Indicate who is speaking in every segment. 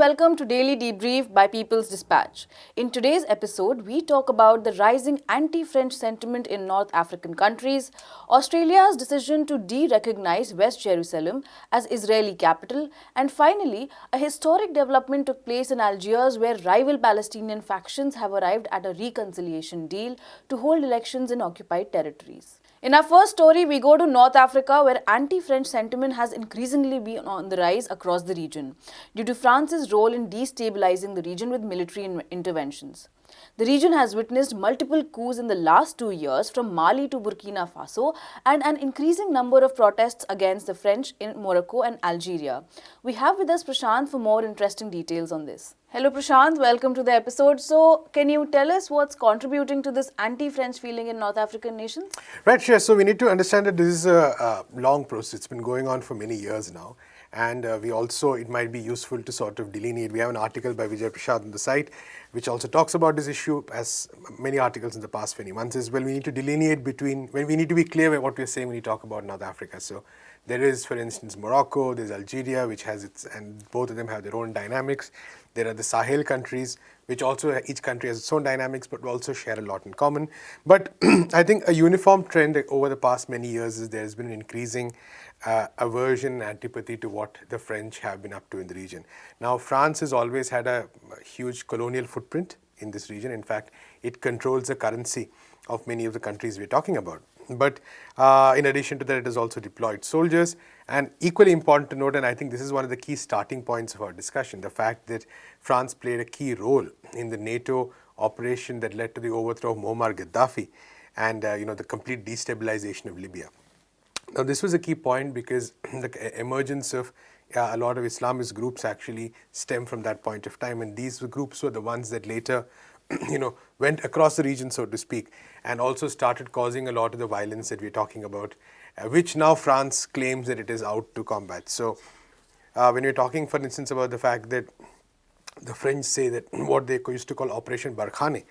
Speaker 1: welcome to Daily Debrief by People's Dispatch. In today's episode, we talk about the rising anti-French sentiment in North African countries, Australia's decision to de-recognize West Jerusalem as Israeli capital, and finally, a historic development took place in Algiers where rival Palestinian factions have arrived at a reconciliation deal to hold elections in occupied territories. In our first story, we go to North Africa where anti-French sentiment has increasingly been on the rise across the region due to France's role in destabilizing the region with military interventions. The region has witnessed multiple coups in the last 2 years from Mali to Burkina Faso and an increasing number of protests against the French in Morocco and Algeria. We have with us Prashant for more interesting details on this. Hello Prashant, welcome to the episode. So, can you tell us what's contributing to this anti-French feeling in North African nations?
Speaker 2: Right, sure. So we need to understand that this is a long process. It's been going on for many years now. And it might be useful to sort of delineate. We have an article by Vijay Prashad on the site, which also talks about this issue, as many articles in the past many months as well. We need to delineate between, when we need to be clear about what we're saying when we talk about North Africa. So there is, for instance, Morocco, there's Algeria, which has its, and both of them have their own dynamics. There are the Sahel countries, which also, each country has its own dynamics, but also share a lot in common. But I think a uniform trend over the past many years is there's been an increasing aversion and antipathy to what the French have been up to in the region. Now, France has always had a huge colonial footprint in this region. In fact, it controls the currency of many of the countries we're talking about. But in addition to that, it has also deployed soldiers. And equally important to note, and I think this is one of the key starting points of our discussion, the fact that France played a key role in the NATO operation that led to the overthrow of Muammar Gaddafi and the complete destabilization of Libya. Now, this was a key point because the emergence of a lot of Islamist groups actually stem from that point of time, and these groups were the ones that later went across the region, so to speak, and also started causing a lot of the violence that we're talking about, which now France claims that it is out to combat. So when we're talking, for instance, about the fact that the French say that what they used to call Operation Barkhane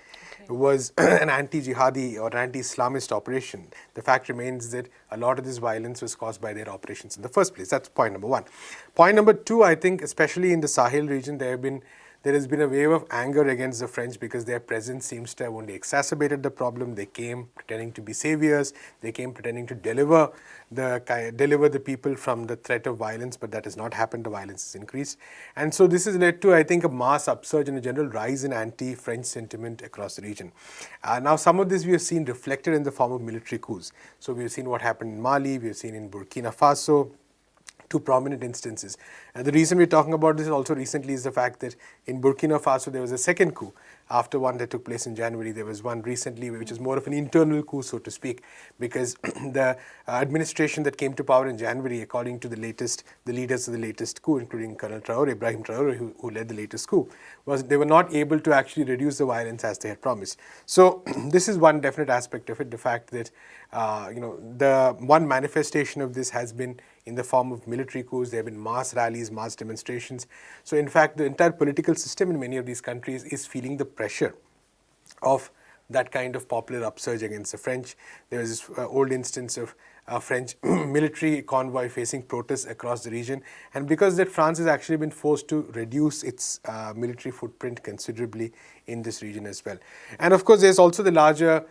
Speaker 2: was an anti-jihadi or anti-Islamist operation, the fact remains that a lot of this violence was caused by their operations in the first place. That's point number one. Point number two, I think, especially in the Sahel region, there has been a wave of anger against the French because their presence seems to have only exacerbated the problem. They came pretending to be saviors. They came pretending to deliver the people from the threat of violence, but that has not happened. The violence has increased. And so this has led to, I think, a mass upsurge and a general rise in anti-French sentiment across the region. Now, some of this we have seen reflected in the form of military coups. So we have seen what happened in Mali, we have seen in Burkina Faso, two prominent instances. And the reason we're talking about this also recently is the fact that in Burkina Faso there was a second coup. After one that took place in January, there was one recently which is more of an internal coup, so to speak, because the administration that came to power in January, according to the leaders of the latest coup, including Colonel Traore, Ibrahim Traore, who led the latest coup, they were not able to actually reduce the violence as they had promised. So this is one definite aspect of it, the fact that the one manifestation of this has been in the form of military coups. There have been mass rallies, mass demonstrations. So in fact, the entire political system in many of these countries is feeling the pressure of that kind of popular upsurge against the French. There was this old instance of a French military convoy facing protests across the region. And because that, France has actually been forced to reduce its military footprint considerably in this region as well. And of course, there's also the larger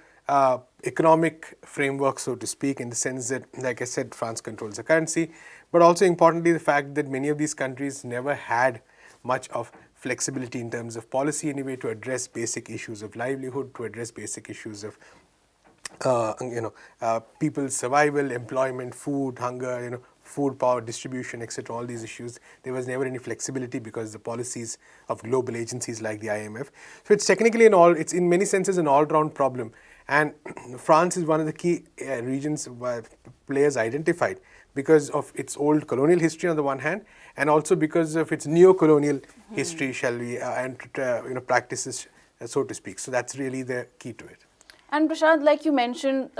Speaker 2: economic framework, so to speak, in the sense that, like I said, France controls the currency, but also importantly the fact that many of these countries never had much of flexibility in terms of policy anyway to address basic issues of livelihood, to address basic issues of people's survival, employment, food, hunger, food, power, distribution, etc., all these issues. There was never any flexibility because the policies of global agencies like the IMF. So it's technically it's in many senses an all-round problem. And France is one of the key regions where players identified because of its old colonial history on the one hand, and also because of its neo-colonial history, shall we, and practices, so to speak. So that's really the key to it.
Speaker 1: And Prashant, like you mentioned,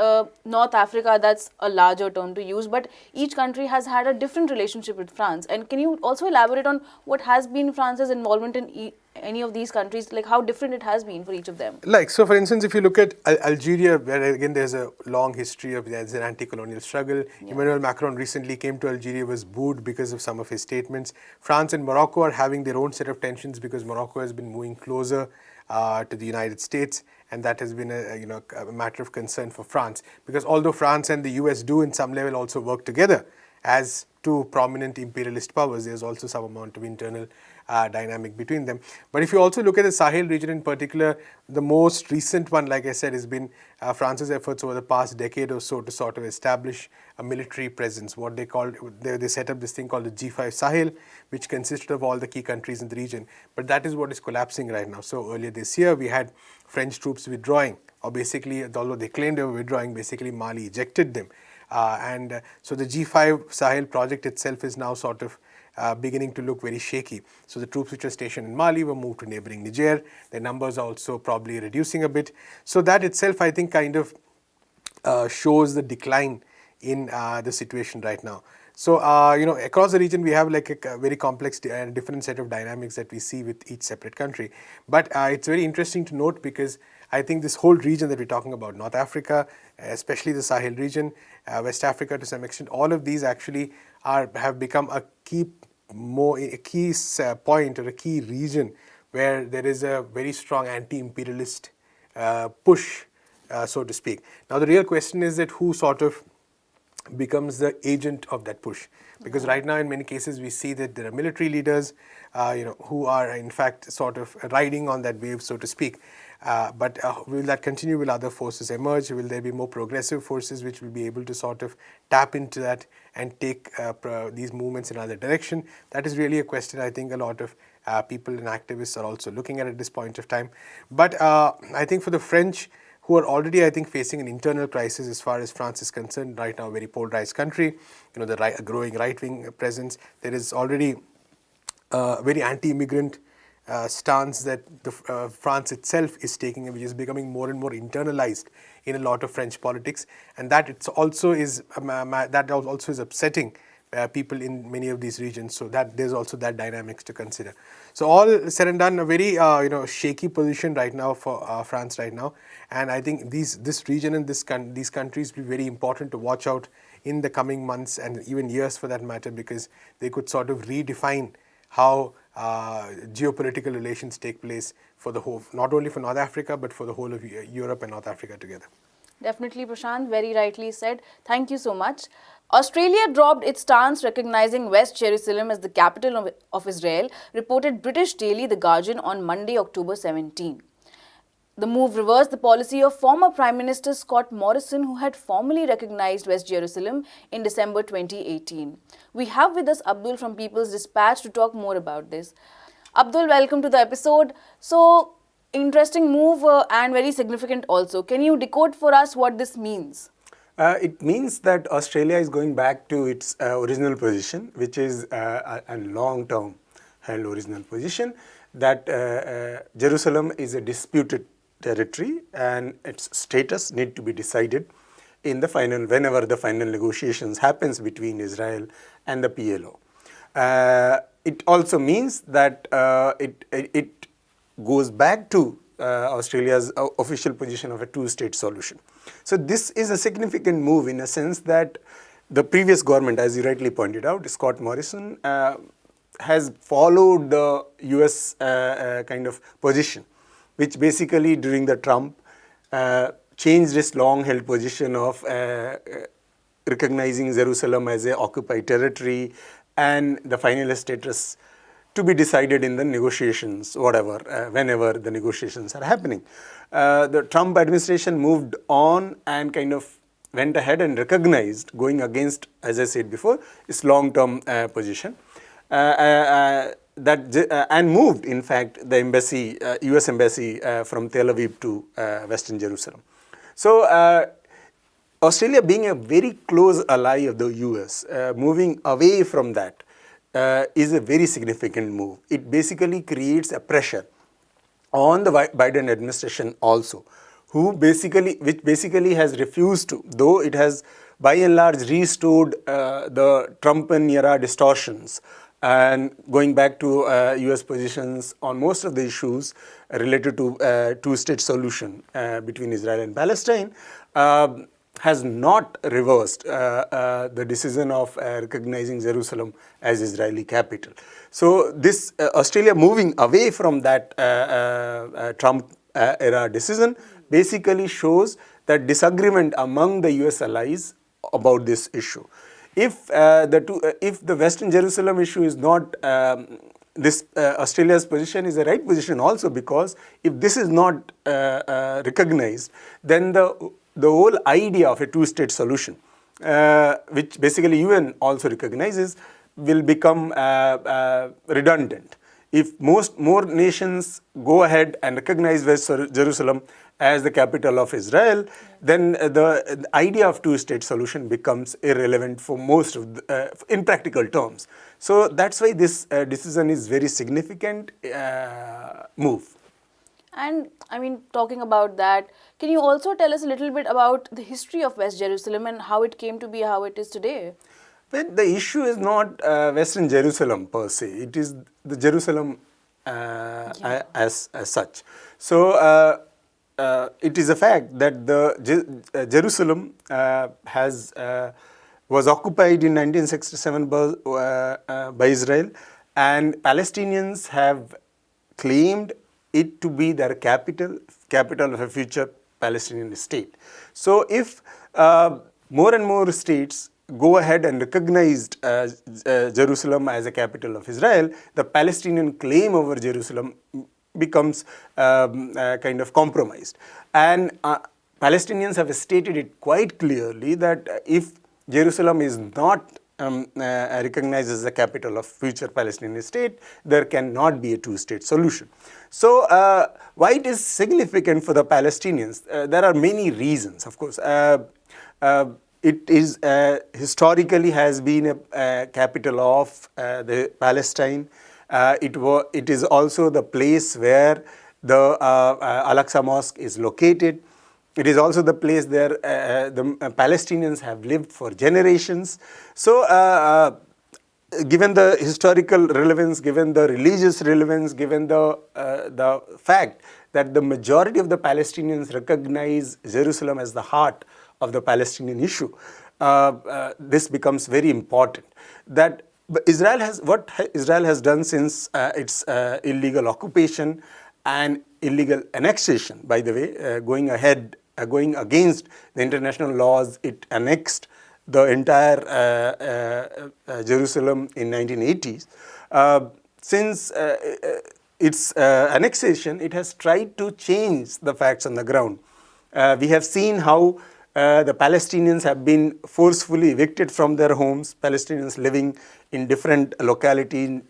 Speaker 1: North Africa, that's a larger term to use, but each country has had a different relationship with France. And can you also elaborate on what has been France's involvement in any of these countries, like how different it has been for each of them?
Speaker 2: Like, so for instance, if you look at Algeria, where again there's a long history of there's an anti-colonial struggle. Emmanuel Macron recently came to Algeria, was booed because of some of his statements. France and Morocco are having their own set of tensions because Morocco has been moving closer to the United States, and that has been a matter of concern for France, because although France and the US do in some level also work together as two prominent imperialist powers, there's also some amount of internal dynamic between them. But if you also look at the Sahel region in particular, the most recent one, like I said, has been France's efforts over the past decade or so to sort of establish a military presence. What they called, they set up this thing called the G5 Sahel, which consisted of all the key countries in the region. But that is what is collapsing right now. So earlier this year, we had French troops withdrawing, or basically, although they claimed they were withdrawing, basically Mali ejected them. So the G5 Sahel project itself is now sort of beginning to look very shaky. So the troops which are stationed in Mali were moved to neighboring Niger. Their numbers are also probably reducing a bit. So that itself, I think, kind of shows the decline in the situation right now. So, across the region, we have like a very complex different set of dynamics that we see with each separate country. But it's very interesting to note, because I think this whole region that we're talking about, North Africa, especially the Sahel region, West Africa to some extent, all of these actually have become a key point or a key region where there is a very strong anti-imperialist push, so to speak. Now, the real question is that who sort of becomes the agent of that push, because right now in many cases we see that there are military leaders who are in fact sort of riding on that wave, so to speak. But will that continue? Will other forces emerge? Will there be more progressive forces which will be able to sort of tap into that and take these movements in another direction? That is really a question I think a lot of people and activists are also looking at this point of time. But I think for the French, who are already, I think, facing an internal crisis as far as France is concerned, right now a very polarized country, the growing right-wing presence, there is already a very anti-immigrant stance that France itself is taking, which is becoming more and more internalized in a lot of French politics, and that also is upsetting people in many of these regions. So that there's also that dynamics to consider. So all said and done, a very shaky position right now for France right now, and I think this region and these countries will be very important to watch out in the coming months and even years for that matter, because they could sort of redefine how geopolitical relations take place for the whole, not only for North Africa, but for the whole of Europe and North Africa together.
Speaker 1: Definitely, Prashant, very rightly said. Thank you so much. Australia dropped its stance recognizing West Jerusalem as the capital of Israel, reported British daily The Guardian on Monday, October 17. The move reversed the policy of former Prime Minister Scott Morrison, who had formally recognized West Jerusalem in December 2018. We have with us Abdul from People's Dispatch to talk more about this. Abdul, welcome to the episode. So, interesting move and very significant also. Can you decode for us what this means?
Speaker 3: It means that Australia is going back to its original position, which is a long-term held original position, that Jerusalem is a disputed territory and its status need to be decided in the final, whenever the final negotiations happens between Israel and the PLO. It also means that it goes back to Australia's official position of a two-state solution. So this is a significant move in a sense that the previous government, as you rightly pointed out, Scott Morrison, has followed the US kind of position, which basically during the Trump changed its long-held position of recognizing Jerusalem as an occupied territory and the final status to be decided in the negotiations, whenever the negotiations are happening. The Trump administration moved on and kind of went ahead and recognized, going against, as I said before, its long-term position. And moved, in fact, the embassy, US embassy from Tel Aviv to Western Jerusalem. So Australia, being a very close ally of the US, moving away from that is a very significant move. It basically creates a pressure on the Biden administration also, which basically has refused to, though it has by and large restored the Trump era distortions and going back to US positions on most of the issues related to two-state solution between Israel and Palestine, has not reversed the decision of recognizing Jerusalem as Israeli capital. So this Australia moving away from that Trump era decision basically shows that disagreement among the US allies about this issue. If the Western Jerusalem issue is not this Australia's position is the right position also, because if this is not recognized, then the whole idea of a two-state solution, which basically UN also recognizes, will become redundant. If more nations go ahead and recognize West Jerusalem as the capital of Israel, then the idea of two-state solution becomes irrelevant for most of in practical terms. So that's why this decision is very significant move.
Speaker 1: And I mean, talking about that, can you also tell us a little bit about the history of West Jerusalem and how it came to be how it is today?
Speaker 3: But the issue is not Western Jerusalem per se, it is the Jerusalem as such. So it is a fact that the Jerusalem was occupied in 1967 by Israel, and Palestinians have claimed it to be their capital of a future Palestinian state. So if more and more states go ahead and recognized Jerusalem as a capital of Israel, the Palestinian claim over Jerusalem becomes kind of compromised. And Palestinians have stated it quite clearly that if Jerusalem is not recognized as the capital of future Palestinian state, there cannot be a two-state solution. So why it is significant for the Palestinians? There are many reasons, of course. It is historically has been a capital of the Palestine. It is also the place where the Al-Aqsa Mosque is located. It is also the place where the Palestinians have lived for generations. So given the historical relevance, given the religious relevance, given the fact that the majority of the Palestinians recognize Jerusalem as the heart of the Palestinian issue, this becomes very important. That what Israel has done since its illegal occupation and illegal annexation, by the way, going against the international laws, it annexed the entire Jerusalem in 1980s. Since its annexation, it has tried to change the facts on the ground. We have seen how the Palestinians have been forcefully evicted from their homes, Palestinians living in different locality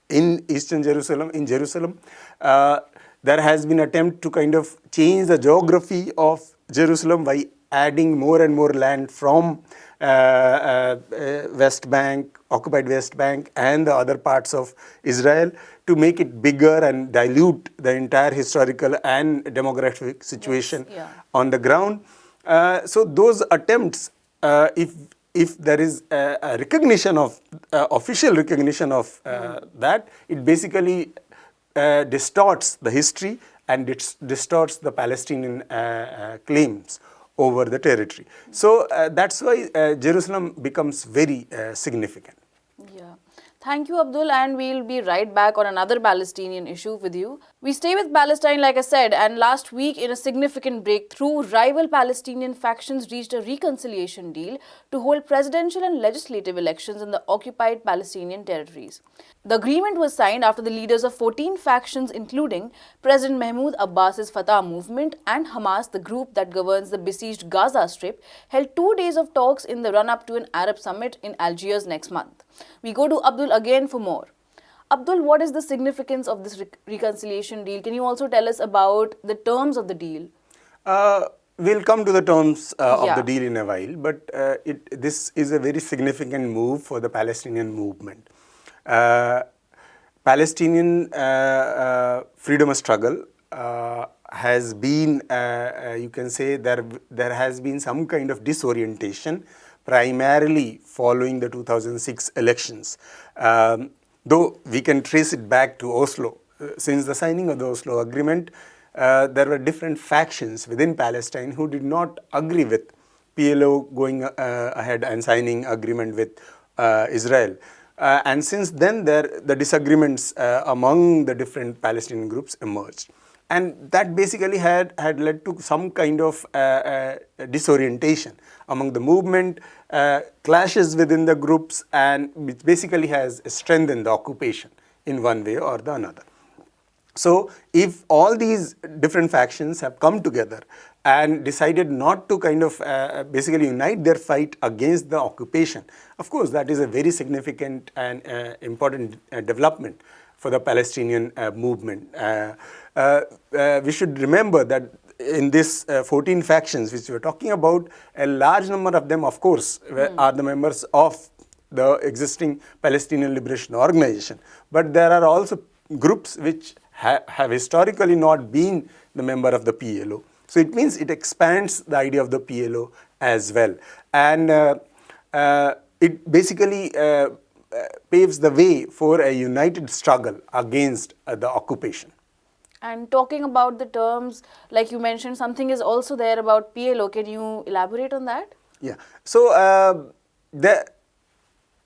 Speaker 3: in Eastern Jerusalem, in Jerusalem. There has been an attempt to kind of change the geography of Jerusalem by adding more and more land from West Bank, occupied West Bank, and the other parts of Israel to make it bigger and dilute the entire historical and demographic situation on the ground. So those attempts, if there is a recognition of official recognition of that, it basically distorts the history and it distorts the Palestinian claims over the territory. So that's why Jerusalem becomes very significant.
Speaker 1: Yeah. Thank you, Abdul, and we'll be right back on another Palestinian issue with you. We stay with Palestine, like I said, and last week, in a significant breakthrough, rival Palestinian factions reached a reconciliation deal to hold presidential and legislative elections in the occupied Palestinian territories. The agreement was signed after the leaders of 14 factions, including President Mahmoud Abbas's Fatah movement and Hamas, the group that governs the besieged Gaza Strip, held 2 days of talks in the run-up to an Arab summit in Algiers next month. We go to Abdul again for more. Abdul, what is the significance of this reconciliation deal? Can you also tell us about the terms of the deal?
Speaker 3: We'll come to the terms of the deal in a while, but this is a very significant move for the Palestinian movement. Palestinian freedom struggle has been, you can say, there has been some kind of disorientation primarily following the 2006 elections. Though we can trace it back to Oslo. Since the signing of the Oslo Agreement, there were different factions within Palestine who did not agree with PLO going ahead and signing agreement with Israel. And since then, the disagreements among the different Palestinian groups emerged. And that basically had led to some kind of disorientation among the movement, clashes within the groups, and which basically has strengthened the occupation in one way or the another. So if all these different factions have come together and decided not to kind of basically unite their fight against the occupation, of course that is a very significant and important development for the Palestinian movement. We should remember that in this 14 factions which we are talking about, a large number of them, of course, are the members of the existing Palestinian Liberation Organization. But there are also groups which have historically not been the member of the PLO. So it means it expands the idea of the PLO as well. And it basically paves the way for a united struggle against the occupation.
Speaker 1: And talking about the terms, like you mentioned, something is also there about PLO. Can you elaborate on that?
Speaker 3: Yeah. So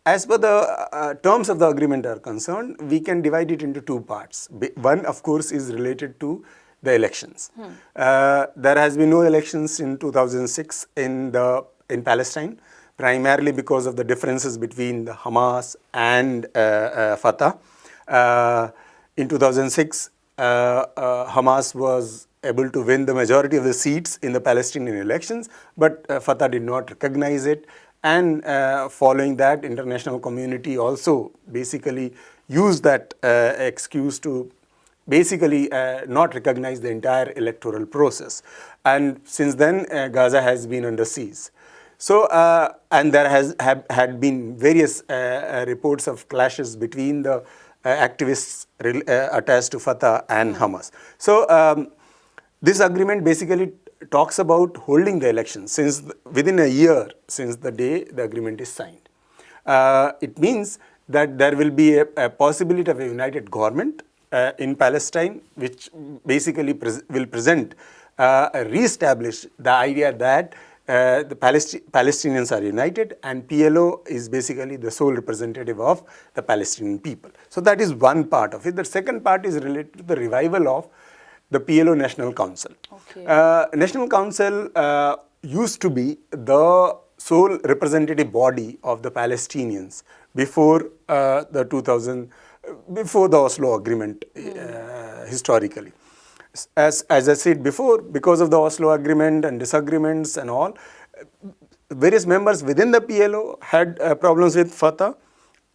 Speaker 3: as per the terms of the agreement are concerned, we can divide it into two parts. One, of course, is related to the elections. There has been no elections in 2006 in Palestine, primarily because of the differences between the Hamas and Fatah. In 2006, Hamas was able to win the majority of the seats in the Palestinian elections, but Fatah did not recognize it. And following that, international community also basically used that excuse to basically not recognize the entire electoral process. And since then, Gaza has been under siege. So, and there had been various reports of clashes between the activists attached to Fatah and Hamas. So, this agreement basically talks about holding the elections since within a year since the day the agreement is signed. It means that there will be a possibility of a united government in Palestine, which basically will present, re-establish the idea that the Palestinians are united and PLO is basically the sole representative of the Palestinian people. So that is one part of it. The second part is related to the revival of the PLO National Council.
Speaker 1: Okay.
Speaker 3: National Council used to be the sole representative body of the Palestinians before before the Oslo Agreement historically. As I said before, because of the Oslo Agreement and disagreements and all, various members within the PLO had problems with Fatah,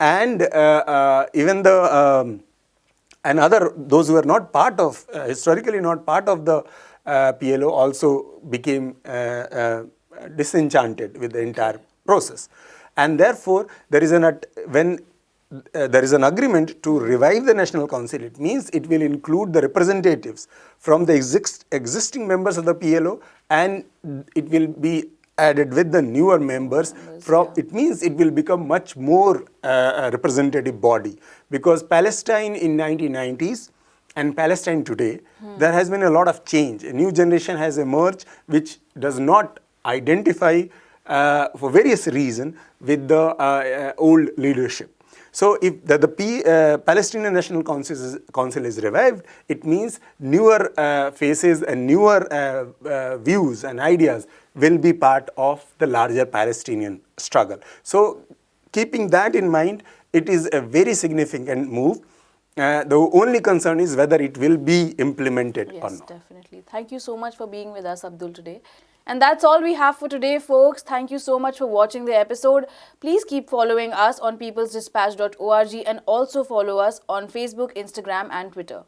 Speaker 3: and even those who were not part of, historically not part of the PLO also became disenchanted with the entire process. And therefore, there is an agreement to revive the National Council. It means it will include the representatives from the existing members of the PLO, and it will be added with the newer members. It means it will become much more representative body, because Palestine in 1990s and Palestine today, there has been a lot of change. A new generation has emerged which does not identify for various reasons with the old leadership. So if the Palestinian National Council is revived, it means newer faces and newer views and ideas will be part of the larger Palestinian struggle. So keeping that in mind, it is a very significant move. The only concern is whether it will be implemented or not.
Speaker 1: Yes, definitely. Thank you so much for being with us, Abdul, today. And that's all we have for today, folks. Thank you so much for watching the episode. Please keep following us on peoplesdispatch.org and also follow us on Facebook, Instagram and Twitter.